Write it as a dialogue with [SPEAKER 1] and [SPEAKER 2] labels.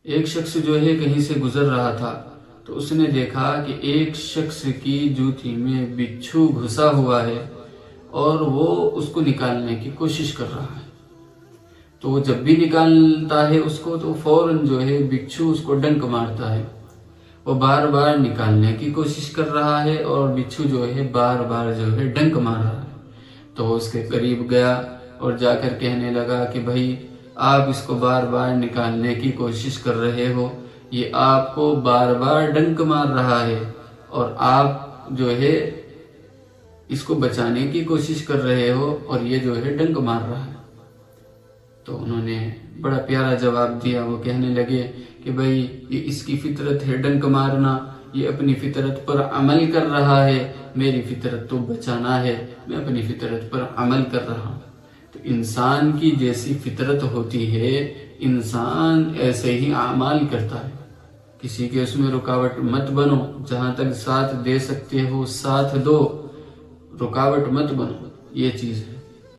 [SPEAKER 1] ایک شخص جو ہے کہیں سے گزر رہا تھا تو اس نے دیکھا کہ ایک شخص کی جوتی میں بچھو گھسا ہوا ہے اور وہ اس کو نکالنے کی کوشش کر رہا ہے۔ تو وہ جب بھی نکالتا ہے اس کو تو فوراً جو ہے بچھو اس کو ڈنک مارتا ہے۔ وہ بار بار نکالنے کی کوشش کر رہا ہے اور بچھو جو ہے بار بار جو ہے ڈنک مار رہا ہے۔ تو وہ اس کے قریب گیا اور جا کر کہنے لگا کہ بھائی آپ اس کو بار بار نکالنے کی کوشش کر رہے ہو، یہ آپ کو بار بار ڈنک مار رہا ہے اور آپ جو ہے اس کو بچانے کی کوشش کر رہے ہو اور یہ جو ہے ڈنک مار رہا ہے۔ تو انہوں نے بڑا پیارا جواب دیا، وہ کہنے لگے کہ بھائی یہ اس کی فطرت ہے ڈنک مارنا، یہ اپنی فطرت پر عمل کر رہا ہے، میری فطرت تو بچانا ہے، میں اپنی فطرت پر عمل کر رہا ہوں۔ تو انسان کی جیسی فطرت ہوتی ہے انسان ایسے ہی اعمال کرتا ہے، کسی کے اس میں رکاوٹ مت بنو، جہاں تک ساتھ دے سکتے ہو ساتھ دو، رکاوٹ مت بنو، یہ چیز ہے۔